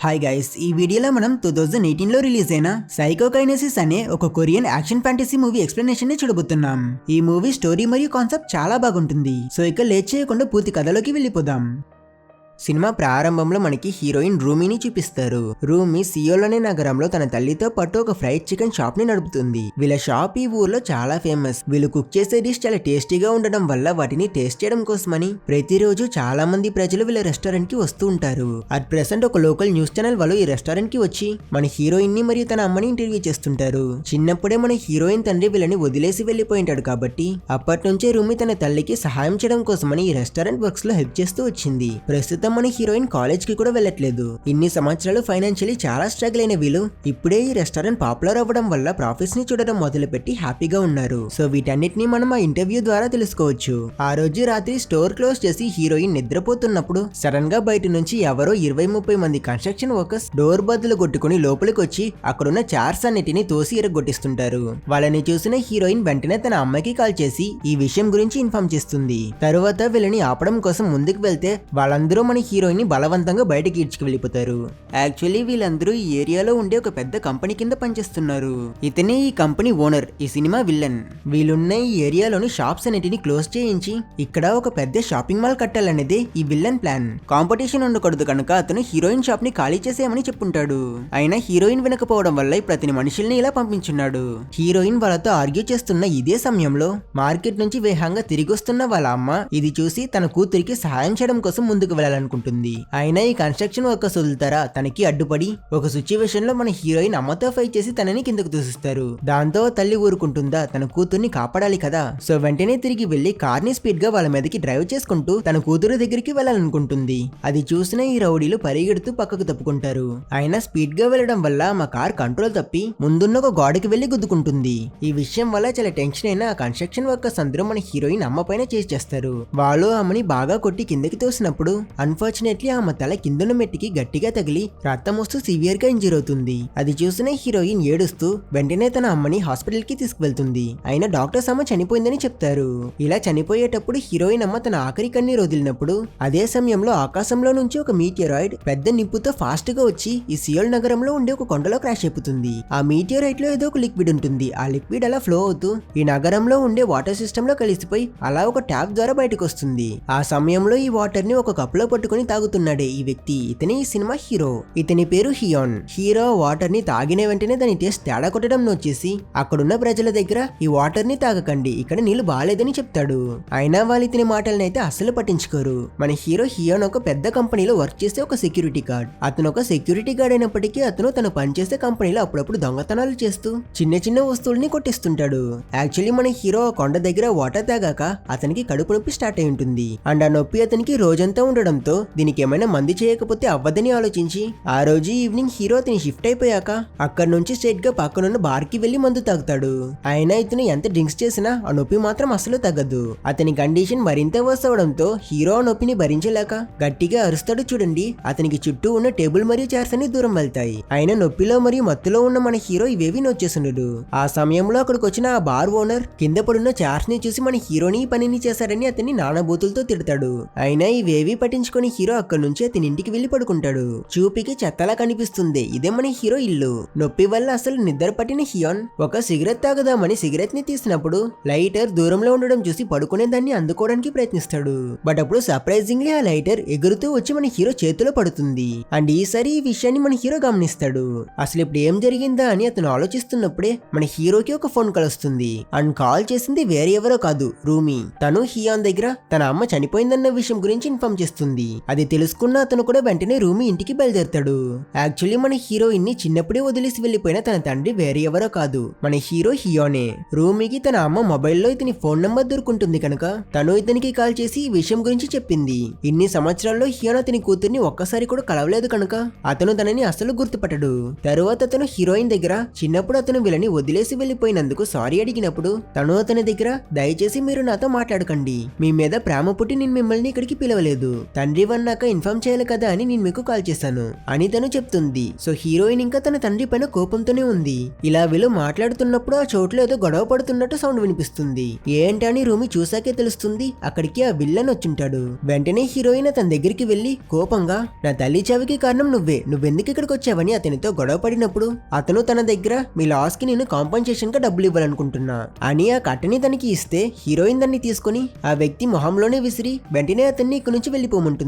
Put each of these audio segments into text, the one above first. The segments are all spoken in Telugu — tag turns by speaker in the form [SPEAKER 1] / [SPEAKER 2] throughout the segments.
[SPEAKER 1] హాయ్ గైస్, ఈ వీడియోలో మనం 2018లో రిలీజ్ అయిన సైకోకైనెసిస్ అనే ఒక Korean action fantasy movie explanation ని చూడబోతున్నాం. ఈ మూవీ స్టోరీ మరియు కాన్సెప్ట్ చాలా బాగుంటుంది. సో ఇక లేట్ చేయకుండా పూర్తి కథలోకి వెళ్ళిపోదాం. సినిమా ప్రారంభంలో మనకి హీరోయిన్ రూమీని చూపిస్తారు. రూమీ సియోల్ అనే నగరంలో తన తల్లితో పాటు ఒక ఫ్రైడ్ చికెన్ షాప్ ని నడుపుతుంది. వీళ్ళ షాప్ ఈ ఊర్లో చాలా ఫేమస్. వీళ్ళు కుక్ చేసే డిష్ చాలా టేస్టీగా ఉండడం వల్ల వాటిని టేస్ట్ చేయడం కోసమని ప్రతిరోజు చాలా మంది ప్రజలు వీళ్ళ రెస్టారెంట్ కి వస్తూ ఉంటారు. అట్ ప్రెసెంట్ ఒక లోకల్ న్యూస్ ఛానల్ వాళ్ళు ఈ రెస్టారెంట్ కి వచ్చి మన హీరోయిన్ ని మరియు తన అమ్మని ఇంటర్వ్యూ చేస్తుంటారు. చిన్నప్పుడే మన హీరోయిన్ తండ్రి వీళ్ళని వదిలేసి వెళ్లిపోయింటాడు కాబట్టి అప్పటి నుంచే రూమీ తన తల్లికి సహాయం చేయడం కోసమని ఈ రెస్టారెంట్ వర్క్స్ లో హెల్ప్ చేస్తూ వచ్చింది. ప్రస్తుతం మన హీరోయిన్ కాలేజ్ కి కూడా వెళ్ళట్లేదు. ఇన్ని సంవత్సరాలు ఫైనాన్షియలీ చాలా స్ట్రగుల్ అయిన వీళ్ళు ఇప్పుడే ఈ రెస్టారెంట్ పాపులర్ అవ్వడం వల్ల ప్రాఫిట్స్ ని చూడడం మొదలుపెట్టి హ్యాపీగా ఉన్నారు. సో వీటన్నిటిని మనం ఆ ఇంటర్వ్యూ ద్వారా తెలుసుకోవచ్చు. ఆ రోజు రాత్రి స్టోర్ క్లోజ్ చేసి హీరోయిన్ నిద్రపోతున్నప్పుడు సడన్ గా బయట నుంచి ఎవరో 20-30 మంది కన్స్ట్రక్షన్ వర్కర్స్ డోర్ బద్దలు కొట్టుకుని లోపలికి వచ్చి అక్కడున్న చైర్స్ అన్నిటిని తోసి ఎరగొట్టిస్తుంటారు. వాళ్ళని చూసిన హీరోయిన్ వెంటనే తన అమ్మకి కాల్ చేసి ఈ విషయం గురించి ఇన్ఫార్మ్ చేస్తుంది. తరువాత వీళ్ళని ఆపడం కోసం ముందుకు వెళ్తే వాళ్ళందరూ మన హీరోయిన్ ని బలవంతంగా బయటకి ఈడ్చుకు వెళ్ళిపోతారు. యాక్చువల్లీ వీళ్ళందరూ ఈ ఏరియాలో ఉండే ఒక పెద్ద కంపెనీ కింద పనిచేస్తున్నారు. ఇతనే ఈ కంపెనీ ఓనర్, ఈ సినిమా విల్లన్. వీళ్ళున్న ఈ ఏరియాలోని షాప్స్ అన్నిటిని క్లోజ్ చేయించి ఇక్కడ ఒక పెద్ద షాపింగ్ మాల్ కట్టాలనేదే ఈ విల్లన్ ప్లాన్. కాంపిటీషన్ ఉండకూడదు కనుక అతను హీరోయిన్ షాప్ ని ఖాళీ చేసేయమని చెప్పుంటాడు. అయినా హీరోయిన్ వినకపోవడం వల్ల ప్రతి మనుషుల్ని ఇలా పంపించున్నాడు. హీరోయిన్ వాళ్ళతో ఆర్గ్యూ చేస్తున్న ఇదే సమయంలో మార్కెట్ నుంచి వేగంగా తిరిగి వస్తున్న వాళ్ళ అమ్మ ఇది చూసి తన కూతురికి సహాయం చేయడం కోసం ముందుకు వెళ్ళాలనుకుంటుంది. అయినా ఈ కన్స్ట్రక్షన్ వర్కర్స్ వదులుతారా తనకి అడ్డుపడి ఒక సిచ్యువేషన్ లో మన హీరోయిన్ అమ్మతో ఫైట్ చేసి తనని కిందకు దూసిస్తారు. దాంతో తల్లి ఊరుకుంటుందా, తన కూతుర్ని కాపాడాలి కదా. సో వెంటనే తిరిగి వెళ్లి కార్ ని స్పీడ్ గా వాళ్ళ మీదకి డ్రైవ్ చేసుకుంటూ తన కూతురు దగ్గరికి వెళ్ళాలనుకుంటుంది. అది చూసిన ఈ రౌడీలు పరిగెడుతూ పక్కకు తప్పుకుంటారు. అయినా స్పీడ్ గా వెళ్లడం వల్ల మా కార్ కంట్రోల్ తప్పి ముందున్న ఒక గోడకి వెళ్లి గుద్దుకుంటుంది. ఈ విషయం వల్ల చాలా టెన్షన్ అయిన కన్స్ట్రక్షన్ వర్కర్స్ అందరూ మన హీరోయిన్ అమ్మ పైన చేసి చేస్తారు. వాళ్ళు ఆమెని బాగా కొట్టి కిందకి తోసినప్పుడు అన్ఫార్చునేట్లీ ఆమె తల కిందన మెట్టికి గట్టిగా తగిలి రక్తం వస్తూ సివియర్ గా ఇంజూర్ అవుతుంది. అది చూసిన హీరోయిన్ ఏడుస్తూ వెంటనే తన అమ్మని హాస్పిటల్ కి తీసుకువెళ్తుంది. అయినా డాక్టర్స్ అమ్మ చనిపోయిందని చెప్తారు. ఇలా చనిపోయేటప్పుడు హీరోయిన్ అమ్మ తన ఆఖరి కన్నీరు వదిలినప్పుడు అదే సమయంలో ఆకాశంలో నుంచి ఒక మీటియరాయిడ్ పెద్ద నిప్పుతో ఫాస్ట్ గా వచ్చి ఈ సియోల్ నగరంలో ఉండే ఒక కొండలో క్రాష్ అయిపోతుంది. ఆ మీటియరైట్ లో ఏదో ఒక లిక్విడ్ ఉంటుంది. ఆ లిక్విడ్ అలా ఫ్లో అవుతూ ఈ నగరంలో ఉండే వాటర్ సిస్టమ్ లో కలిసిపోయి అలా ఒక ట్యాప్ ద్వారా బయటకు వస్తుంది. ఆ సమయంలో ఈ వాటర్ ని ఒక కప్ లో పట్టుకుని తాగుతున్నాడే ఈ వ్యక్తి, ఇతని ఈ సినిమా హీరో. ఇతని పేరు హియోన్. హీరో వాటర్ ని తాగిన వెంటనే దాని టేస్ట్ తేడా కొట్టడం నొచ్చేసి అక్కడున్న ప్రజల దగ్గర ఈ వాటర్ ని తాగకండి, ఇక్కడ నీళ్లు బాగాలేదని చెప్తాడు. అయినా వాళ్ళు ఇతని మాటలను అయితే అస్సలు పట్టించుకోరు. మన హీరో హియోన్ ఒక పెద్ద కంపెనీలో వర్క్ చేసే ఒక సెక్యూరిటీ గార్డ్. అతను ఒక సెక్యూరిటీ గార్డ్ అయినప్పటికీ అతను తను పనిచేసే కంపెనీలో అప్పుడప్పుడు దొంగతనాలు చేస్తూ చిన్న చిన్న వస్తువుల్ని కొట్టిస్తుంటాడు. యాక్చువల్లీ మన హీరో కొండ దగ్గర వాటర్ తాగాక అతనికి కడుపు నొప్పి స్టార్ట్ అయి ఉంటుంది. అండ్ ఆ నొప్పి అతనికి రోజంతా ఉండడంతో దీనికి ఏమైనా మంది చేయకపోతే అవ్వదని ఆలోచించి ఆ రోజు ఈవినింగ్ హీరో అతని షిఫ్ట్ అయిపోయాక అక్కడి నుంచి స్ట్రైట్ గా పక్కనున్న బార్ కి వెళ్లి మందు తాగుతాడు. అయినా ఇతను ఎంత డ్రింక్స్ చేసినా ఆ నొప్పి మాత్రం అసలు తగ్గదు. అతని కండిషన్ మరింత వర్స్ అవడంతో హీరో ఆ నొప్పిని భరించలేక గట్టిగా అరుస్తాడు. చూడండి, అతనికి చుట్టూ ఉన్న టేబుల్ మరియు చైర్స్ అన్ని దూరం వెళ్తాయి. అయినా నొప్పిలో మరియు మత్తులో ఉన్న మన హీరో ఇవేవి నొచ్చేసుండడు. ఆ సమయంలో అక్కడికి వచ్చిన ఆ బార్ ఓనర్ కింద పడున్న చైర్స్ ని చూసి మన హీరోని ఈ పనిని చేశారని అతన్ని నానబూతులతో తిడతాడు. అయినా ఇవేవి పట్టించుకొని హీరో అక్కడి నుంచి అతని ఇంటికి వెళ్లి పడుకుంటాడు. చూపికి చెత్తలా కనిపిస్తుంది ఇదే మన హీరో ఇల్లు. నొప్పి వల్ల అసలు నిద్ర పట్టిన హియోన్ ఒక సిగరెట్ తాగదామని సిగరెట్ ని తీసినప్పుడు లైటర్ దూరంలో ఉండడం చూసి పడుకునే దాన్ని అందుకోవడానికి ప్రయత్నిస్తాడు. బట్ అప్పుడు సర్ప్రైజింగ్లీ ఆ లైటర్ ఎగురుతూ వచ్చి మన హీరో చేతిలో పడుతుంది. అండ్ ఈసారి ఈ విషయాన్ని మన హీరో గమనిస్తాడు. అసలు ఇప్పుడు ఏం జరిగిందా అని అతను ఆలోచిస్తున్నప్పుడే మన హీరోకి ఒక ఫోన్ కాల్ వస్తుంది. అండ్ కాల్ చేసింది వేరే ఎవరో కాదు, రూమీ. తను హియోన్ దగ్గర తన అమ్మ చనిపోయిందన్న విషయం గురించి ఇన్ఫార్మ్ చేస్తుంది. అది తెలుసుకున్న అతను కూడా వెంటనే రూమీ ఇంటికి బయలుదేరుతాడు. యాక్చువల్లీ మన హీరోయిన్ ని చిన్నప్పుడే వదిలేసి వెళ్లిపోయిన తన తండ్రి వేరే ఎవరో కాదు, మన హీరో హియోనే. రూమీకి తన అమ్మ మొబైల్లో ఇతని ఫోన్ నంబర్ దొరుకుంటుంది కనుక తను ఇతనికి కాల్ చేసి ఈ విషయం గురించి చెప్పింది. ఇన్ని సంవత్సరాల్లో హియోన్ అతని కూతుర్ని ఒక్కసారి కూడా కలవలేదు కనుక అతను తనని అసలు గుర్తుపట్టడు. తరువాత అతను హీరోయిన్ దగ్గర చిన్నప్పుడు అతను వీళ్ళని వదిలేసి వెళ్లిపోయినందుకు సారీ అడిగినప్పుడు తను అతని దగ్గర దయచేసి మీరు నాతో మాట్లాడకండి, మీ మీద ప్రేమ పుట్టి నేను మిమ్మల్ని ఇక్కడికి పిలవలేదు, తండ్రి
[SPEAKER 2] తండ్రి వన్నాక ఇన్ఫార్మ్ చేయాలి కదా అని నేను మీకు కాల్ చేశాను అని తను చెప్తుంది. సో హీరోయిన్ ఇంకా తన తండ్రి పైన కోపంతోనే ఉంది. ఇలా వీళ్ళు మాట్లాడుతున్నప్పుడు ఆ చోట్లో ఏదో గొడవ పడుతున్నట్టు సౌండ్ వినిపిస్తుంది. ఏంటని రూమి చూసాకే తెలుస్తుంది అక్కడికి ఆ విల్లన్ వచ్చుంటాడు. వెంటనే హీరోయిన్ తన దగ్గరికి వెళ్లి కోపంగా నా తల్లి చావికి కారణం నువ్వెందుకు ఇక్కడికి వచ్చావని అతనితో గొడవ పడినప్పుడు అతను తన దగ్గర మీ లాస్ కి నేను కాంపన్సేషన్ గా డబ్బులు ఇవ్వాలనుకుంటున్నా అని ఆ కట్టని తనకి ఇస్తే హీరోయిన్ దాన్ని తీసుకుని ఆ వ్యక్తి మొహంలోనే విసిరి వెంటనే అతన్ని ఇక్కడి నుంచి వెళ్లిపోమంటుంది.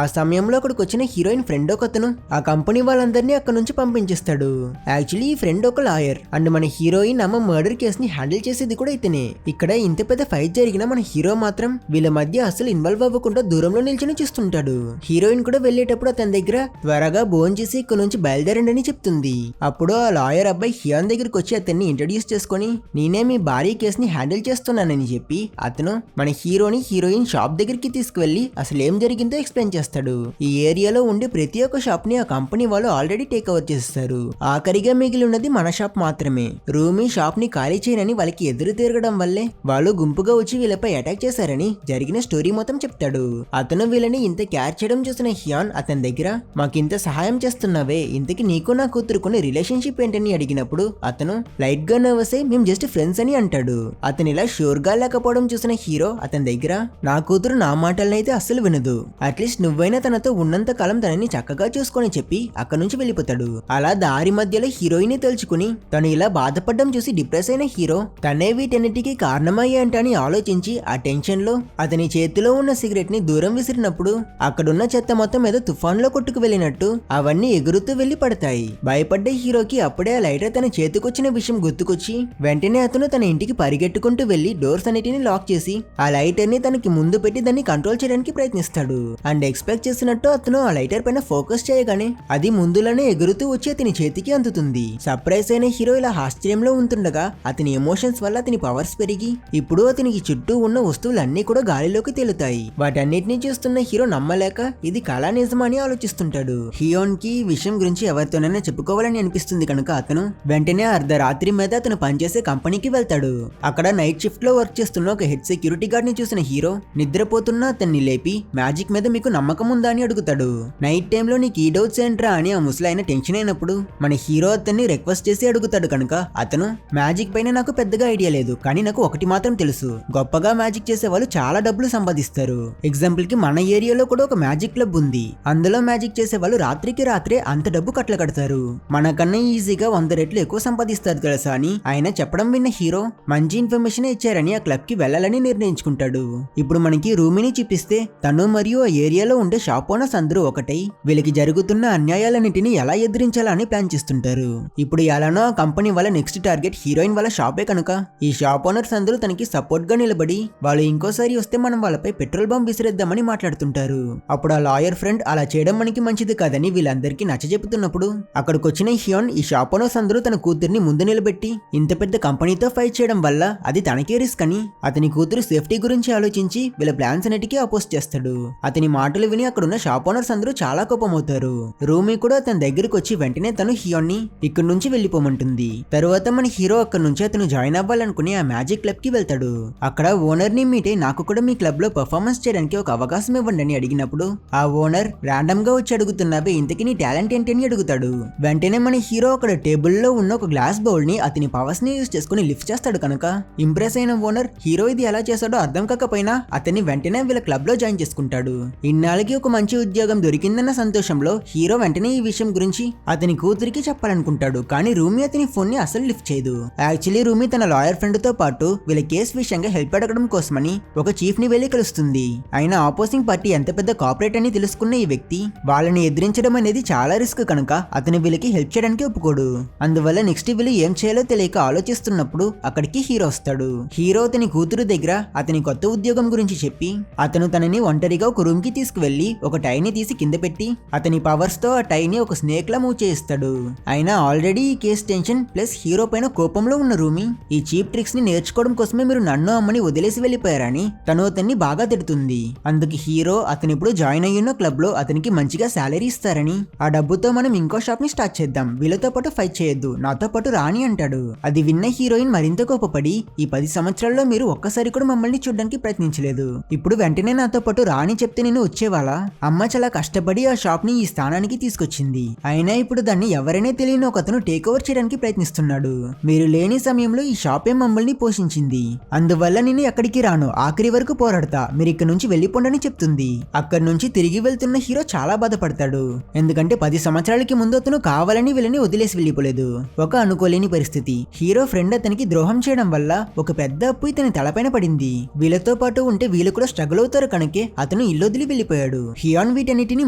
[SPEAKER 2] ఆ సమయంలో అక్కడికి వచ్చిన హీరోయిన్ ఫ్రెండ్ ఒకతను ఆ కంపెనీ వాళ్ళందరినీ అక్కడ నుంచి పంపించేస్తాడు. యాక్చువల్లీ ఈ ఫ్రెండ్ ఒక లాయర్ అండ్ మన హీరోయిన్ అమ్మ మర్డర్ కేసు ని హ్యాండిల్ చేసేది కూడా ఇతనే. ఇక్కడ ఇంత పెద్ద ఫైట్ జరిగిన మన హీరో మాత్రం వీళ్ళ మధ్య అసలు ఇన్వాల్వ్ అవ్వకుండా దూరంలో నిల్చొని చూస్తుంటాడు. హీరోయిన్ కూడా వెళ్లేటప్పుడు అతని దగ్గర త్వరగా భోజనం చేసి ఇక్కడ నుంచి బయలుదేరండి అని చెప్తుంది. అప్పుడు ఆ లాయర్ అబ్బాయి హియాన్ దగ్గరికి వచ్చి అతన్ని ఇంట్రడ్యూస్ చేసుకుని నేనే మీ భార్య కేసుని హ్యాండిల్ చేస్తున్నానని చెప్పి అతను మన హీరోయిన్ షాప్ దగ్గరికి తీసుకువెళ్లి అసలు ఏం జరిగిందో ఎక్స్ప్లెయిన్ చేస్తాడు. ఈ ఏరియాలో ఉండే ప్రతి ఒక్క షాప్ ని ఆ కంపెనీ వాళ్ళు ఆల్రెడీ టేక్ ఓవర్ చేస్తారు. ఆఖరిగా మిగిలి ఉన్నది మన షాప్ మాత్రమే. రూమీ షాప్ ని ఖాళీ చేయనని వాళ్ళకి ఎదురు తిరగడం వల్లే వాళ్ళు గుంపుగా వచ్చి వీళ్ళపై అటాక్ చేశారని జరిగిన స్టోరీ మొత్తం చెప్తాడు. అతను వీళ్ళని ఇంత క్యార్ చేయడం చూసిన హియాన్ అతని దగ్గర మాకింత సహాయం చేస్తున్నావే ఇంతకి నీకు నా కూతురుకునే రిలేషన్షిప్ ఏంటని అడిగినప్పుడు అతను లైట్ గా నర్వస్ అయి మేము జస్ట్ ఫ్రెండ్స్ అని అంటాడు. అతను ఇలా షూర్ గా లేకపోవడం చూసిన హీరో అతని దగ్గర నా కూతురు నా మాటలనైతే అస్సలు వినదు, అట్లీస్ట్ నువ్వైనా తనతో ఉన్నంత కాలం తనని చక్కగా చూసుకొని చెప్పి అక్కడి నుంచి వెళ్ళిపోతాడు. అలా దారి మధ్యలో హీరోయిన్ తెలుసుకుని తను ఇలా బాధపడడం చూసి డిప్రెస్ అయిన హీరో తనే వీటన్నిటికీ కారణమయ్యేంటని ఆలోచించి ఆ టెన్షన్ లో అతని చేతిలో ఉన్న సిగరెట్ ని దూరం విసిరినప్పుడు అక్కడున్న చెత్త మొత్తం ఏదో తుఫాన్ లో కొట్టుకు వెళ్ళినట్టు అవన్నీ ఎగురుతూ వెళ్లి పడతాయి. భయపడ్డ హీరోకి అప్పుడే ఆ లైటర్ తన చేతికొచ్చిన విషయం గుర్తుకొచ్చి వెంటనే అతను తన ఇంటికి పరిగెట్టుకుంటూ వెళ్లి డోర్స్ అన్నిటిని లాక్ చేసి ఆ లైటర్ ని తనకి ముందు పెట్టి దాన్ని కంట్రోల్ చేయడానికి ప్రయత్నిస్తాడు. అండ్ ఎక్స్పెక్ట్ చేసినట్టు అతను ఆ లైటర్ పైన ఫోకస్ చేయగానే అది ముందులోనే ఎగురుతూ వచ్చి అతని చేతికి అందుతుంది. సర్ప్రైజ్ అయిన హీరో ఇలా ఆశ్చర్యంలో ఉంటుండగా అతని ఎమోషన్స్ వల్ల అతని పవర్స్ పెరిగి ఇప్పుడు అతనికి చుట్టూ ఉన్న వస్తువులన్నీ కూడా గాలిలోకి తేలుతాయి. వాటన్నిటిని చూస్తున్న హీరో నమ్మలేక ఇది కళా నిజమా అని ఆలోచిస్తుంటాడు. హియోన్ కి ఈ విషయం గురించి ఎవరితోనైనా చెప్పుకోవాలని అనిపిస్తుంది కనుక అతను వెంటనే అర్ధరాత్రి మీద అతను పనిచేసే కంపెనీకి వెళ్తాడు. అక్కడ నైట్ షిఫ్ట్ లో వర్క్ చేస్తున్న ఒక హెడ్ సెక్యూరిటీ గార్డ్ ని చూసిన హీరో నిద్రపోతున్న అతన్ని లేపి మ్యాజిక్ మీద మీకు నమ్మకం ఉందా అని అడుగుతాడు. నైట్ టైమ్ లో నీకు ఈ డౌట్స్ ఏంట్రా అని ఆ ముసలాయన టెన్షన్ అయినప్పుడు మన హీరో అతన్ని రిక్వెస్ట్ చేసి అడుగుతాడు కనుక అతను మ్యాజిక్ పైన నాకు పెద్దగా ఐడియా లేదు, కానీ నాకు ఒకటి మాత్రం తెలుసు, గొప్పగా మ్యాజిక్ చేసే వాళ్ళు చాలా డబ్బులు సంపాదిస్తారు. ఎగ్జాంపుల్ కి మన ఏరియాలో కూడా ఒక మ్యాజిక్ క్లబ్ ఉంది, అందులో మ్యాజిక్ చేసే వాళ్ళు రాత్రికి రాత్రే అంత డబ్బు కట్ల కడతారు, మనకన్నా ఈజీగా 100 రెట్లు ఎక్కువ సంపాదిస్తారు తెలుసా అని ఆయన చెప్పడం విన్న హీరో మంచి ఇన్ఫర్మేషన్ ఇచ్చారని ఆ క్లబ్ కి వెళ్లాలని నిర్ణయించుకుంటాడు. ఇప్పుడు మనకి రూమిని చూపిస్తే తను మరియు ఆ ఏరియాలో ఉండే షాప్ ఓనర్స్ అందరూ ఒకటై వీళ్ళకి జరుగుతున్న అన్యాయాలన్నింటినీ ఎలా ఎదిరించాలని ప్లాన్ చేస్తుంటారు. ఇప్పుడు ఎలానో ఆ కంపెనీ వాళ్ళ నెక్స్ట్ టార్గెట్ హీరోయిన్ వాళ్ళ షాపే కనుక ఈ షాప్ ఓనర్స్ అందరూ తనకి సపోర్ట్ గా నిలబడి వాళ్ళు ఇంకోసారి వస్తే మనం వాళ్ళపై పెట్రోల్ బాంబ్ విసిరేద్దామని మాట్లాడుతుంటారు. అప్పుడు ఆ లాయర్ ఫ్రెండ్ అలా చేయడం మనకి మంచిది కాదని వీళ్ళందరికీ నచ్చజెప్పుతున్నప్పుడు అక్కడికి వచ్చిన హియోన్ ఈ షాప్ ఓనర్స్ అందరూ తన కూతుర్ని ముందు నిలబెట్టి ఇంత పెద్ద కంపెనీతో ఫైట్ చేయడం వల్ల అది తనకే రిస్క్ అని అతని కూతురు సేఫ్టీ గురించి ఆలోచించి వీళ్ళ ప్లాన్స్ అన్నిటికీ అపోజ్ చేస్తాడు. అతని మాటలు విని అక్కడున్న షాప్ ఓనర్స్ అందరూ చాలా కోపమవుతారు. రూమీ కూడా తన దగ్గరకు వచ్చి వెంటనే తను హియోన్ ని ఇక్కడి నుంచి వెళ్లిపోమంటుంది. తరువాత మన హీరో అక్కడి నుంచి అతను జాయిన్ అవ్వాలనుకుని ఆ మ్యాజిక్ క్లబ్ కి వెళ్తాడు. అక్కడ ఓనర్ ని మీట్ అయి నాకు కూడా మీ క్లబ్ లో పర్ఫార్మెన్స్ చేయడానికి ఒక అవకాశం ఇవ్వండి అని అడిగినప్పుడు ఆ ఓనర్ రాండమ్ గా వచ్చి అడుగుతున్నావే ఇంతకి నీ టాలెంట్ ఏంటి అని అడుగుతాడు. వెంటనే మన హీరో అక్కడ టేబుల్ లో ఉన్న ఒక గ్లాస్ బౌల్ ని అతని పవర్స్ ని యూజ్ చేసుకుని లిఫ్ట్ చేస్తాడు కనుక ఇంప్రెస్ అయిన ఓనర్ హీరో ఇది ఎలా చేశాడో అర్థం కాకపోయినా అతన్ని వెంటనే వీళ్ళ క్లబ్ లో జాయిన్ చేసుకుంటాడు. ఇన్నాళ్ళకి ఒక మంచి ఉద్యోగం దొరికిందన్న సంతోషంలో హీరో వెంటనే ఈ విషయం గురించి అతని కూతురికి చెప్పాలనుకుంటాడు. కానీ రూమీ అతని ఫోన్ ని అసలు లిఫ్ట్ చేయదు. యాక్చువల్లీ రూమీ తన లాయర్ ఫ్రెండ్ తో పాటు వీళ్ళ కేసు విషయంగా హెల్ప్ అడగడం కోసమని ఒక చీఫ్ ని వెళ్లి కలుస్తుంది. అయినా ఆపోజింగ్ పార్టీ ఎంత పెద్ద కార్పొరేట్ అని తెలుసుకున్న ఈ వ్యక్తి వాళ్ళని ఎదిరించడం అనేది చాలా రిస్క్ కనుక అతను వీళ్ళకి హెల్ప్ చేయడానికి ఒప్పుకోడు. అందువల్ల నెక్స్ట్ వీళ్ళు ఏం చేయాలో తెలియక ఆలోచిస్తున్నప్పుడు అక్కడికి హీరో వస్తాడు. హీరో అతని కూతురు దగ్గర అతని కొత్త ఉద్యోగం గురించి చెప్పి అతను తనని ఒంటరిగా ఒక రూమ్ కి తీసుకువెళ్లి ఒక టైని తీసి కింద పెట్టి అతని పవర్స్ తో ఆ టైని ఒక స్నేక్ లా మూవ్ చేయిస్తాడు. అయినా ఆల్రెడీ ఈ కేస్ టెన్షన్ ప్లస్ హీరో పైన కోపంలో ఉన్న రూమీ ఈ చీప్ ట్రిక్స్ ని నేర్చుకోవడం కోసమే మీరు నన్ను అమ్మని వదిలేసి వెళ్లిపోయారని తను అతన్ని బాగా తిడుతుంది. అందుకు హీరో అతను ఇప్పుడు జాయిన్ అయ్యున్న క్లబ్ లో అతనికి మంచిగా శాలరీ ఇస్తారని ఆ డబ్బుతో మనం ఇంకో షాప్ ని స్టార్ట్ చేద్దాం, వీళ్ళతో పాటు ఫైట్ చేయొద్దు, నాతో పాటు రాని అంటాడు. అది విన్న హీరోయిన్ మరింత కోపపడి ఈ 10 సంవత్సరాల్లో మీరు ఒక్కసారి కూడా మమ్మల్ని చూడడానికి ప్రయత్నించలేదు, ఇప్పుడు వెంటనే నాతో పాటు రాని చెప్తే నేను
[SPEAKER 1] అయినా వచ్చేవాళ్ళ అమ్మ చాలా కష్టపడి ఆ షాప్ ని ఈ స్థానానికి తీసుకొచ్చింది. అయినా ఇప్పుడు దాన్ని ఎవరైనా తెలియని ఒకతను టేక్ ఓవర్ చేయడానికి ప్రయత్నిస్తున్నాడు. మీరు లేని సమయంలో ఈ షాపే మమ్మల్ని పోషించింది, అందువల్ల నేను ఎక్కడికి రాను, ఆఖరి వరకు పోరాడతా, మీరు ఇక్కడ నుంచి వెళ్ళిపోండని చెప్తుంది. అక్కడి నుంచి తిరిగి వెళ్తున్న హీరో చాలా బాధపడతాడు. ఎందుకంటే 10 సంవత్సరాలకి ముందు అతను కావాలని వీళ్ళని వదిలేసి వెళ్ళిపోలేదు. ఒక అనుకోలేని పరిస్థితి. హీరో ఫ్రెండ్ అతనికి ద్రోహం చేయడం వల్ల ఒక పెద్ద అప్పు ఇతని తలపైన పడింది. వీళ్ళతో పాటు ఉంటే వీళ్ళు కూడా స్ట్రగుల్ అవుతారు కనుకే అతను ఇల్లు వదిలి వెళ్ళిపోయాడు. హియాన్ వీటన్నిటిని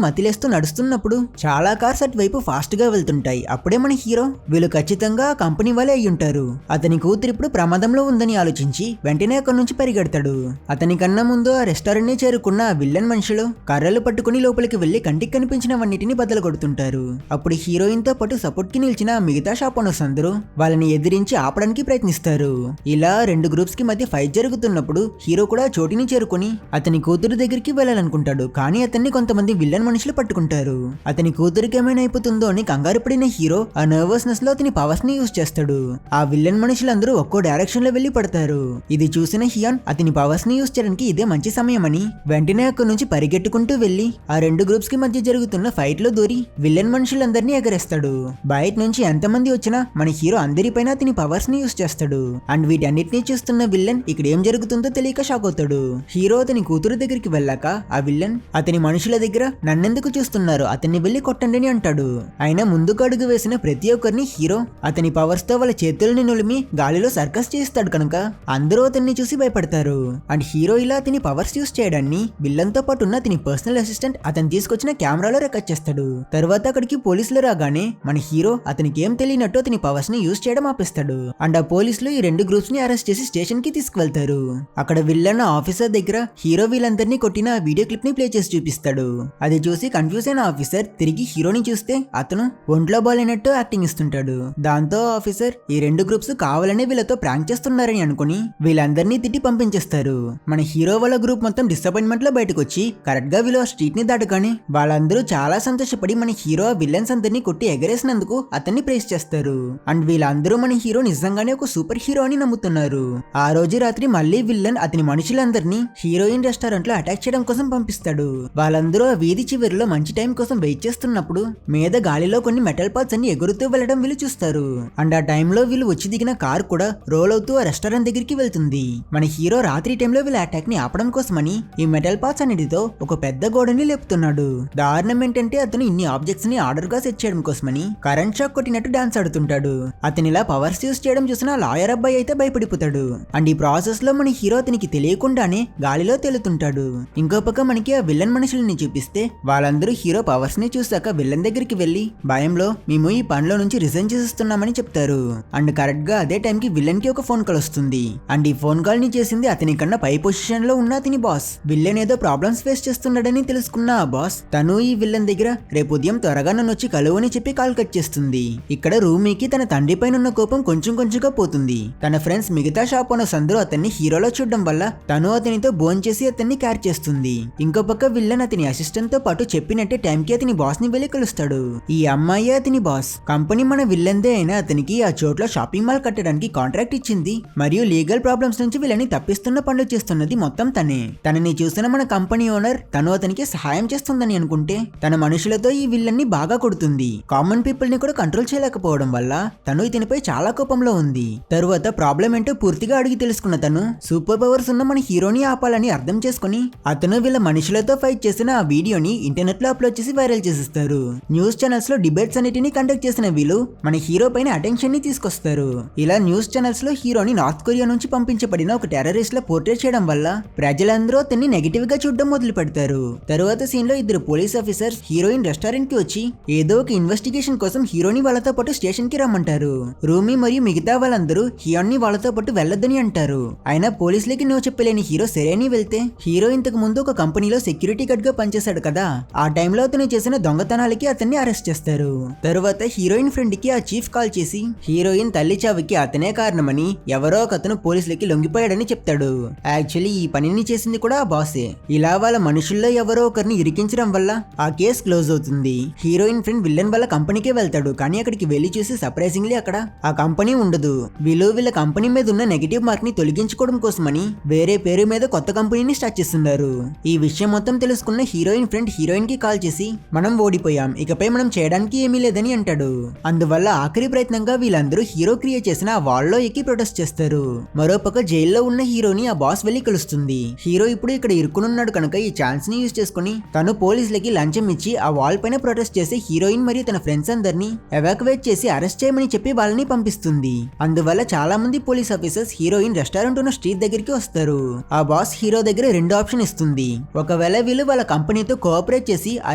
[SPEAKER 1] మతిలేస్తూ నడుస్తున్నప్పుడు చాలా కార్స్ అటువైపు ఫాస్ట్ గా వెళ్తుంటాయి. అప్పుడే మన హీరో వీళ్ళు ఖచ్చితంగా ఆ కంపెనీ వాళ్ళే అయి ఉంటారు, అతని కూతురు ఇప్పుడు ప్రమాదంలో ఉందని ఆలోచించి వెంటనే అక్కడి నుంచి పరిగెడతాడు. అతని కన్నా ముందు ఆ రెస్టారెంట్ ని చేరుకున్న ఆ విల్లన్ మనుషులు కర్రలు పట్టుకుని లోపలికి వెళ్లి కంటికి కనిపించినవన్నిటిని బద్దలు కొడుతుంటారు. అప్పుడు హీరోయిన్ తో పాటు సపోర్ట్ కి నిలిచిన మిగతా షాప్ ఓనర్స్ అందరూ వాళ్ళని ఎదిరించి ఆపడానికి ప్రయత్నిస్తారు. ఇలా 2 గ్రూప్స్ కి మధ్య ఫైట్ జరుగుతున్నప్పుడు హీరో కూడా చోటిని చేరుకుని అతని కూతురు దగ్గరికి వెళ్ళాలనుకుంటాడు. కానీ అతన్ని కొంతమంది విల్లన్ మనుషులు పట్టుకుంటారు. అతని కూతురికి ఏమైనా అయిపోతుందో అని కంగారు పడిన హీరో ఆ నర్వస్నెస్ లో అతని పవర్స్ ని యూజ్ చేస్తాడు. ఆ విల్లన్ మనుషులందరూ ఒక్కో డైరెక్షన్ లో వెళ్లి పడతారు. ఇది చూసిన హియాన్ అతని పవర్స్ ని యూజ్ చేయడానికి ఇదే మంచి సమయం అని వెంటనే అక్కడి నుంచి పరిగెట్టుకుంటూ వెళ్లి ఆ 2 గ్రూప్స్ కి మధ్య జరుగుతున్న ఫైట్ లో దూరి విల్లన్ మనుషులందరినీ ఎగరేస్తాడు. బయట నుంచి ఎంతమంది వచ్చినా మన హీరో అందరిపైన అతని పవర్స్ ని యూజ్ చేస్తాడు. అండ్ వీటన్నిటిని చూస్తున్న విల్లన్ ఇక్కడ ఏం జరుగుతుందో తెలియక షాక్ అవుతాడు. హీరో అతని కూతురు దగ్గరికి వెళ్ళాక ఆ విల్లన్ అతని మనుషుల దగ్గర నన్నెందుకు చూస్తున్నారు, అతన్ని వెళ్లి కొట్టండి అని అంటాడు. అయినా ముందుకు అడుగు వేసిన ప్రతి ఒక్కరిని హీరో అతని పవర్స్ తో వాళ్ళ చేతుల్ని నులిమి గాలిలో సర్కస్ చేస్తాడు కనుక అందరూ అతన్ని చూసి భయపడతారు. అండ్ హీరో ఇలా అతని పవర్స్ యూజ్ చేయడాన్ని విల్లన్ తో పాటు ఉన్న అతని పర్సనల్ అసిస్టెంట్ అతను తీసుకొచ్చిన కెమెరాలో రికార్డ్ చేస్తాడు. తర్వాత అక్కడికి పోలీసులు రాగానే మన హీరో అతనికి ఏం తెలియనట్టు అతని పవర్స్ ని యూజ్ చేయడం ఆపేస్తాడు. అండ్ ఆ పోలీసులు ఈ 2 గ్రూప్స్ ని అరెస్ట్ చేసి స్టేషన్ కి తీసుకువెళ్తారు. అక్కడ విల్లన్ ఆఫీసర్ దగ్గర హీరో వీళ్ళందరినీ కొట్టిన వీడియో క్లిప్ ని ప్లే చేసి చూపిస్తాడు. అది చూసి కన్ఫ్యూజ్ అయిన ఆఫీసర్ తిరిగి హీరోని చూస్తే అతను ఒంట్లో బాలేనట్టు యాక్టింగ్ ఇస్తుంటాడు. దాంతో ఆఫీసర్ ఈ 2 గ్రూప్స్ కావాలనే వీళ్ళతో ప్రాంక్ చేస్తున్నారని అనుకుని వీళ్ళందరినీ తిట్టి పంపించేస్తారు. మన హీరో వాళ్ళ గ్రూప్ మొత్తం డిసప్పాయింట్మెంట్ లో బయటకు వచ్చి కరెక్ట్ గా వీళ్ళు స్ట్రీట్ ని దాటగానే వాళ్ళందరూ చాలా సంతోషపడి మన హీరో విల్లన్స్ అందరినీ కొట్టి ఎగరేసినందుకు అతన్ని ప్రైజ్ చేస్తారు. అండ్ వీళ్ళందరూ మన హీరో నిజంగానే ఒక సూపర్ హీరో అని నమ్ముతున్నారు. ఆ రోజు రాత్రి మళ్ళీ విల్లన్ అతని మనుషులందరినీ హీరోయిన్ రెస్టారెంట్ లో అటాక్ చేయడం కోసం పంపిస్తాడు. వాళ్ళందరూ ఆ వీధి చివరిలో మంచి టైం కోసం వెయిట్ చేస్తున్నప్పుడు మీద గాలిలో కొన్ని మెటల్ పార్ట్స్ అన్ని ఎగురుతూ వెళ్లడం వీళ్ళు చూస్తారు. అండ్ ఆ టైంలో వీళ్ళు వచ్చి దిగిన కార్ కూడా రోల్ అవుతూ ఆ రెస్టారెంట్ దగ్గరికి వెళ్తుంది. మన హీరో రాత్రి టైంలో వీళ్ళ అటాక్ ని ఆపడం కోసమని ఈ మెటల్ పార్ట్స్ అన్నిటితో ఒక పెద్ద గోడని లేపుతున్నాడు. దారుణం ఏంటంటే అతను ఇన్ని ఆబ్జెక్ట్స్ ని ఆర్డర్ గా సెట్ చేయడం కోసమని కరెంట్ షాక్ కొట్టినట్టు డాన్స్ ఆడుతుంటాడు. అతని ఇలా పవర్స్ యూజ్ చేయడం చూసిన లాయర్ అబ్బాయి అయితే భయపడిపోతాడు. అండ్ ఈ ప్రాసెస్ లో మన హీరో అతనికి తెలియకుండానే గాలిలో తేలుతుంటాడు. ఇంకో పక్క మనకి ఆ విల్లన్ మనుషులని చూపిస్తే వాళ్ళందరూ హీరో పవర్స్ ని చూసాక విల్లన్ దగ్గరికి వెళ్లి భయంలో మేము ఈ పనిలో నుంచి రిజైన్ చేస్తున్నామని చెప్తారు. అండ్ కరెక్ట్ గా అదే టైం కి విల్లన్ కి ఒక ఫోన్ కాల్ వస్తుంది. అండ్ ఈ ఫోన్ కాల్ ని చేసింది అతని కన్నా పై పొజిషన్ లో ఉన్న అతని బాస్. విల్లన్ ఏదో ప్రాబ్లమ్స్ ఫేస్ చేస్తున్నాడని తెలుసుకున్న ఆ బాస్ తను ఈ విల్లన్ దగ్గర రేపు ఉదయం త్వరగా నన్ను వచ్చి కలువని చెప్పి కాల్ కట్ చేస్తుంది. ఇక్కడ రూమీకి తన తండ్రి పైన ఉన్న కోపం కొంచెం కొంచెంగా పోతుంది. తన ఫ్రెండ్స్ మిగతా షాప్ ఓనర్స్ అందరూ అతన్ని హీరోలో చూడడం వల్ల తను అతనితో బోన్ చేసి అతన్ని క్యార్ చేస్తుంది. ఇంకో పక్క విల్లన్ అతని అసిస్టెంట్ తో పాటు చెప్పినట్టే టైం కి అతని బాస్ ని వెళ్లి కలుస్తాడు. ఈ అమ్మాయి అతని బాస్. కంపెనీ మన విల్లన్దే అయినా అతనికి ఆ చోట్ల షాపింగ్ మాల్ కట్టడానికి కాంట్రాక్ట్ ఇచ్చింది మరియు లీగల్ ప్రాబ్లమ్స్ నుంచి వీళ్ళని తప్పిస్తున్న పనులు చేస్తున్నది మొత్తం తనే. తనని చూసిన మన కంపెనీ ఓనర్ తను అతనికి సహాయం చేస్తుందని అనుకుంటే తన మనుషులతో ఈ విల్లన్ ని బాగా కొడుతుంది. కామన్ పీపుల్ ని కూడా కంట్రోల్ చేయలేకపోవడం వల్ల తను ఇతనిపై చాలా కోపంలో ఉంది. తరువాత ప్రాబ్లం ఏంటో పూర్తిగా అడిగి తెలుసుకున్న తను సూపర్ పవర్స్ ఉన్న మన హీరోని ఆపాలని అర్థం చేసుకుని అతను వీళ్ళ మనుషులతో ఫైట్ చేసిన ఆ వీడియోని ఇంటర్నెట్ లో అప్లోడ్ చేసి వైరల్ చేసిస్తారు. న్యూస్ ఛానల్స్ లో డిబేట్స్ అన్నిటిని కండక్ట్ చేసిన వీళ్ళు మన హీరో పైన అటెన్షన్ ని తీసుకొస్తారు. ఇలా న్యూస్ ఛానల్స్ లో హీరోని నార్త్ కొరియా నుంచి పంపించబడిన ఒక టెర్రరిస్ట్ లా పోర్ట్రేట్ చేయడం వల్ల ప్రజలందరూ అతన్ని నెగిటివ్ గా చూడడం మొదలు పెడతారు. తరువాత సీన్ లో 2 పోలీస్ ఆఫీసర్స్ హీరోయిన్ రెస్టారెంట్ కి వచ్చి ఏదో ఒక ఇన్వెస్టిగేషన్ కోసం హీరోని వాళ్ళతో పాటు స్టేషన్ కి రమ్మంటారు. రూమీ మరియు మిగతా వాళ్ళందరూ హియాన్ ని వాళ్ళతో పాటు వెళ్లొద్దని అంటారు. అయినా పోలీసులకి నో చెప్పలేని హీరో సరేని వెళ్తే హీరో ఇంతకు ముందు ఒక కంపెనీలో సెక్యూరిటీ గార్డ్ గా పనిచేశాడు కదా, ఆ టైంలో అతను చేసిన దొంగతనాలకి అతన్ని అరెస్ట్ చేస్తారు. తరువాత హీరోయిన్ ఫ్రెండ్ కి ఆ చీఫ్ కాల్ చేసి హీరోయిన్ తల్లి చావుకి అతనే కారణమని ఎవరో ఒక అతను పోలీసులకి లొంగిపోయాడని చెప్తాడు. యాక్చువల్లీ ఈ పనిని చేసింది కూడా ఆ బాసే. ఇలా వాళ్ళ మనుషుల్లో ఎవరో ఒకరిని ఇరికించడం వల్ల ఆ కేసు క్లోజ్ అవుతుంది. హీరోయిన్ ఫ్రెండ్ విల్లన్ వాళ్ళ కంపెనీకే వెళ్తాడు. కానీ అక్కడికి వెళ్లి చూసి సర్ప్రైజింగ్లీ అక్కడ ఆ కంపెనీ ఉండదు. వీళ్ళ కంపెనీ మీద ఉన్న నెగిటివ్ మార్క్ ని తొలగించుకోవడం కోసమని వేరే పేరు మీద కొత్త కంపెనీని స్టార్ట్ చేస్తున్నారు. ఈ విషయం విషయం మొత్తం తెలుసుకున్న హీరోయిన్ ఫ్రెండ్ హీరోయిన్ కి కాల్ చేసి మనం ఓడిపోయాం, ఇకపై మనం చేయడానికి ఏమీ లేదని అంటాడు. అందువల్ల ఆఖరి ప్రయత్నంగా వీళ్ళందరూ హీరో క్రియేట్ చేసిన ఆ వాల్ లో ఎక్కి ప్రొటెస్ట్ చేస్తారు. మరోపక్క జైల్లో ఉన్న హీరోని ఆ బాస్ వెళ్లి కలుస్తుంది. హీరో ఇప్పుడు ఇక్కడ ఇరుక్కునున్నాడు కనుక ఈ ఛాన్స్ ని యూజ్ చేసుకుని తను పోలీసులకి లంచం ఇచ్చి ఆ వాల్ పైన ప్రొటెస్ట్ చేసి హీరోయిన్ మరియు తన ఫ్రెండ్స్ అందరినీ ఎవాక్యువేట్ చేసి అరెస్ట్ చేయమని చెప్పి వాళ్ళని పంపిస్తుంది. అందువల్ల చాలా మంది పోలీస్ ఆఫీసర్స్ హీరోయిన్ రెస్టారెంట్ ఉన్న స్ట్రీట్ దగ్గరికి వస్తారు. ఆ బాస్ హీరో దగ్గర 2 ఆప్షన్ ఇస్తుంది. ఒకవేళ వీళ్ళు వాళ్ళ కంపెనీతో కోఆపరేట్ చేసి ఆ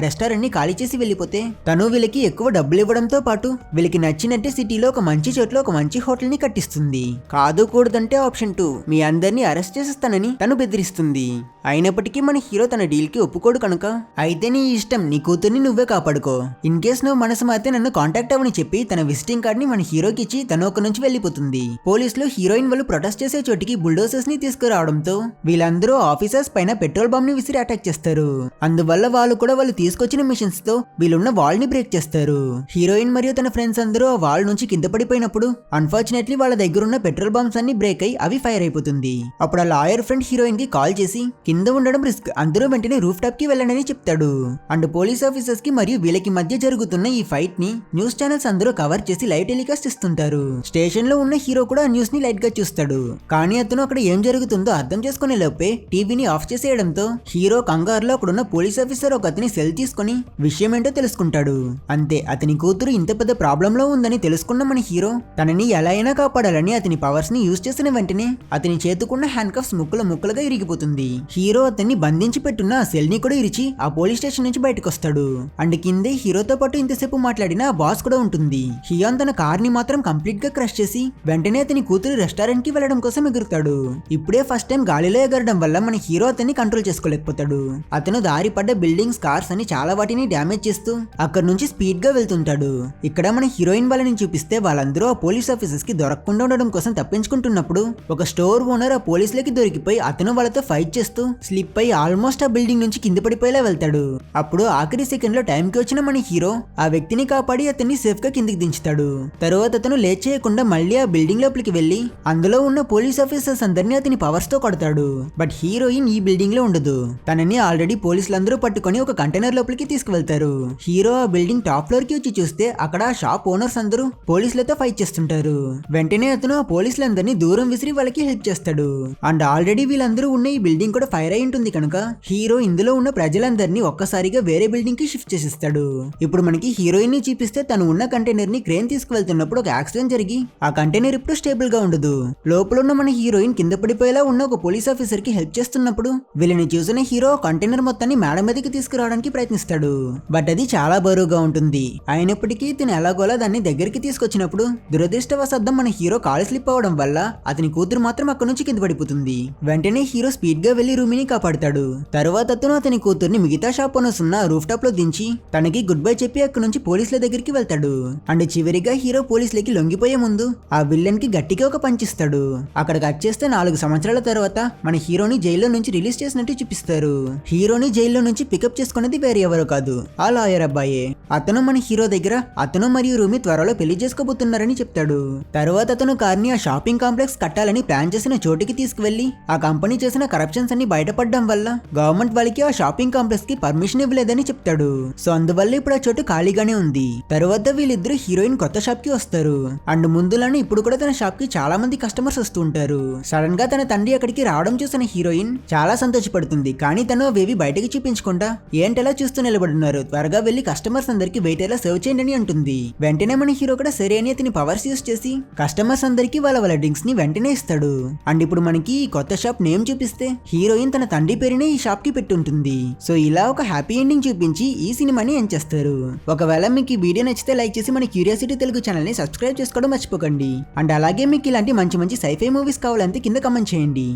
[SPEAKER 1] రెస్టారెంట్ ని ఖాళీ చేసి వెళ్ళిపోతే తను వీళ్ళకి ఎక్కువ డబ్బులు ఇవ్వడంతో పాటు వీళ్ళకి నచ్చినట్టే సిటీలో ఒక మంచి చోట్ల ఒక మంచి హోటల్ ని కట్టిస్తుంది. కాదు కూడదంటే ఆప్షన్ 2, మీ అందరినీ అరెస్ట్ చేసేస్తానని తను బెదిరిస్తుంది. అయినప్పటికీ మన హీరో తన డీల్ కి ఒప్పుకోడు కనుక అయితే నీ ఇష్టం, నీ కూతుర్ని నువ్వే కాపాడుకో, ఇన్ కేస్ నువ్వు మనసు మారితే నన్ను కాంటాక్ట్ అవ్వని చెప్పి తన విజిటింగ్ కార్డ్ ని మన హీరోకి ఇచ్చి తను ఒక నుంచి వెళ్ళిపోతుంది. పోలీసులు హీరోయిన్ వాళ్ళు ప్రొటెస్ట్ చేసే చోటికి బుల్డోసర్స్ ని తీసుకురావడంతో వీళ్ళందరూ ఆఫీసర్స్ పైన పెట్రోల్ బాంబ్ ని విసిరి అటాక్ చేస్తారు. అందువల్ల వాళ్ళు కూడా వాళ్ళు తీసుకొచ్చిన మిషన్స్ తో వీళ్ళున్న వాల్ ని బ్రేక్ చేస్తారు. హీరోయిన్ మరియు తన ఫ్రెండ్స్ అందరూ ఆ వాల్ నుంచి కింద పడిపోయినప్పుడు అన్ఫార్చునేట్లీ వాళ్ళ దగ్గర ఉన్న పెట్రోల్ బాంబ్స్ అన్ని బ్రేక్ అయి అవి ఫైర్ అయిపోతుంది. అప్పుడు ఆ లాయర్ ఫ్రెండ్ హీరోయిన్ కి కాల్ చేసి కింద ఉండడం రిస్క్, అందరూ వెంటనే రూఫ్ టాప్ కి వెళ్ళండి చెప్తాడు. అండ్ పోలీస్ ఆఫీసర్స్ కి మరియు వీళ్ళకి మధ్య జరుగుతున్న ఈ ఫైట్ ని న్యూస్ ఛానల్స్ అందరూ కవర్ చేసి లైవ్ టెలికాస్ట్ ఇస్తుంటారు. స్టేషన్ లో ఉన్న హీరో కూడా ఆ న్యూస్ ని లైట్ గా చూస్తాడు. కానీ అతను అక్కడ ఏం జరుగుతుందో అర్థం చేసుకునే లోపే టీవీని ఆఫ్ చేసేయడంతో హీరో కంగారులో అక్కడున్న పోలీస్ ఆఫీసర్ ఒక అతని సెల్ తీసుకుని విషయం ఏంటో తెలుసుకుంటాడు. అంతే, అతని కూతురు ఇంత పెద్ద ప్రాబ్లం లో ఉందని తెలుసుకున్న మన హీరో తనని ఎలా అయినా కాపాడాలని అతని పవర్స్ ని యూజ్ చేసిన వెంటనే అతని చేతుకున్న హ్యాండ్ కఫ్స్ ముక్కలుగా ఇరిగిపోతుంది. హీరో అతన్ని బంధించి పెట్టున్న ఆ సెల్ ని కూడా ఇరిచి ఆ పోలీస్ స్టేషన్ నుంచి బయటకు వస్తాడు. అండ్ కిందే హీరోతో పాటు ఇంతసేపు మాట్లాడిన ఆ బాస్ కూడా ఉంటుంది. హియాన్ తన కార్ ని మాత్రం కంప్లీట్ గా క్రష్ చేసి వెంటనే అతని కూతురు రెస్టారెంట్ కి వెళ్లడం కోసం ఎగురుతాడు. ఇప్పుడే ఫస్ట్ టైం గాలిలో ఎగరడం వల్ల మన హీరో అతన్ని కంట్రోల్ చేసుకోలేకపోతాడు. అతను దారి పడ్డ బిల్డింగ్స్, కార్స్ అని చాలా వాటిని డ్యామేజ్ చేస్తూ అక్కడ నుంచి స్పీడ్ గా వెళ్తుంటాడు. ఇక్కడ మన హీరోయిన్ వాళ్ళని చూపిస్తే వాళ్ళందరూ ఆ పోలీస్ ఆఫీసర్స్ కి దొరకకుండా ఉండడం కోసం తప్పించుకుంటున్నప్పుడు ఒక స్టోర్ ఓనర్ ఆ పోలీసులకి దొరికిపోయి అతను వాళ్ళతో ఫైట్ చేస్తూ స్లిప్ అయి ఆల్మోస్ట్ ఆ బిల్డింగ్ నుంచి కింద పడిపోయేలా వెళ్తాడు. అప్పుడు ఆఖరి సెకండ్ లో టైంకి వచ్చిన మన హీరో ఆ వ్యక్తిని కాపాడి అతన్ని సేఫ్ గా కిందికి దించుతాడు. తరువాత అతను లేట్ చేయకుండా మళ్ళీ ఆ బిల్డింగ్ లోపలికి వెళ్లి అందులో ఉన్న పోలీస్ ఆఫీసర్స్ అందరినీ అతని పవర్స్ తో కొడతాడు. బట్ హీరోయిన్ ఈ బిల్డింగ్ లో ఉండదు. తనని ఆల్రెడీ పోలీసులందరూ పట్టుకొని ఒక కంటైనర్ లోపలికి తీసుకువెళ్తారు. హీరో ఆ బిల్డింగ్ టాప్ ఫ్లోర్ కి వచ్చి చూస్తే అక్కడ ఆ షాప్ ఓనర్స్ అందరూ పోలీసులతో ఫైట్ చేస్తుంటారు. వెంటనే అతను ఆ పోలీసులందరినీ దూరం విసిరి వాళ్ళకి హెల్ప్ చేస్తాడు. అండ్ ఆల్రెడీ వీళ్ళందరూ ఉన్న ఈ బిల్డింగ్ కూడా ఫైర్ అయి ఉంటుంది కనుక హీరో ఇందులో ఉన్న ప్రజలందరినీ ఒక్కసారిగా వేరే బిల్డింగ్ కి షిఫ్ట్ చేసిస్తాడు. ఇప్పుడు మనకి హీరోయిన్ ని చూపిస్తే తను ఉన్న కంటైనర్ ని క్రేన్ తీసుకువెళ్తున్నప్పుడు ఒక యాక్సిడెంట్ జరిగి ఆ కంటైనర్ ఇప్పుడు స్టేబుల్ గా ఉండదు. లోపల ఉన్న మన హీరోయిన్ కింద పడిపోయేలా ఉన్న ఒక పోలీస్ ఆఫీసర్ కి హెల్ప్ చేస్తున్నప్పుడు వీళ్ళని చూసిన హీరో కంటైనర్ మొత్తాన్ని మేడ మీదకి తీసుకురావడానికి ప్రయత్నిస్తాడు. బట్ అది చాలా బరువుగా ఉంటుంది. అయినప్పటికీ తిను ఎలాగోలా దాన్ని దగ్గరికి తీసుకొచ్చినప్పుడు దురదృష్టవశాత్తు మన హీరో కాలు స్లిప్ అవడం వల్ల అతని కూతురు మాత్రం అక్కడ నుంచి కింద పడిపోతుంది. వెంటనే హీరో స్పీడ్ గా వెళ్లి రూమిని కాపాడుతాడు. తర్వాత అతను అతని కూతుర్ని మిగతా షాప్ ఓనర్స్ ఉన్న రూఫ్ టాప్ లో దించి తనకి గుడ్ బై చెప్పి అక్కడ నుంచి పోలీసుల దగ్గరికి వెళ్తాడు. అండ్ చివరిగా హీరో పోలీసులకి లొంగిపోయే ముందు ఆ విల్లన్ కి గట్టిగా ఒక పంచిస్తాడు. అక్కడ కట్ చేస్తే 4 సంవత్సరాల తర్వాత మన హీరోని జైల్లో నుంచి రిలీజ్ చేసినట్టు చూపిస్తారు. హీరోని జైల్లో నుంచి పికప్ చేసుకున్నది వేరే ఎవరో కాదు, ఆ లాయర్ అబ్బాయే. అతను మన హీరో దగ్గర అతను మరియు రూమి త్వరలో పెళ్లి చేసుకోబోతున్నారని చెప్తాడు. తర్వాత అతను కార్ని ఆ షాపింగ్ కాంప్లెక్స్ కట్టాలని ప్లాన్ చేసిన చోటికి తీసుకువెళ్లి ఆ కంపెనీ చేసిన కరప్షన్స్ అన్ని బయటపడడం వల్ల గవర్నమెంట్ వాళ్ళకి ఆ షాపింగ్ కాంప్లెక్స్ కి పర్మిషన్ ఇవ్వలేదని చెప్తాడు. సో అందువల్ల ఇప్పుడు ఆ చోటు ఖాళీగానే ఉంది. తర్వాత వీళ్ళిద్దరు హీరోయిన్ కొత్త షాప్ కి వస్తారు. అండ్ ముందులానే ఇప్పుడు కూడా తన షాప్ కి చాలా మంది కస్టమర్స్ వస్తూ ఉంటారు. సడన్ గా తన తండ్రి అక్కడికి రావడం చూసిన హీరోయిన్ చాలా సంతోషపడుతుంది. కానీ తను అవేవి బయటకి చూపించకుండా ఏంటలా చూస్తూ నిలబడున్నారు, త్వరగా వెళ్లి కస్టమర్స్ అందరికి వెయిట్ ఎలా సర్వ్ చేయండి అని అంటుంది. వెంటనే మన హీరో కూడా సరే అని అతని పవర్స్ యూస్ చేసి కస్టమర్స్ అందరికి వాళ్ళ డ్రింక్స్ ని వెంటనే ఇస్తాడు. అండ్ ఇప్పుడు మనకి ఈ కొత్త షాప్ నేమ్ చూపిస్తే హీరోయిన్ తన తండ్రి పేరునే ఈ షాప్ కి పెట్టుంటుంది. సో ఇలా ఒక హ్యాపీ ఎండింగ్ చూపించి ఈ సినిమాని ఎండ్ చేస్తారు. ఒకవేళ మీకు ఈ వీడియో నచ్చితే లైక్ చేసి మన క్యూరియాసిటీ తెలుగు ఛానల్ ని సబ్స్క్రైబ్ చేసుకోవడం మర్చిపోకండి. అండ్ అలాగే మీకు ఇలాంటి మంచి మంచి సైఫై మూవీస్ కావాలంటే కింద కమెంట్ చేయండి.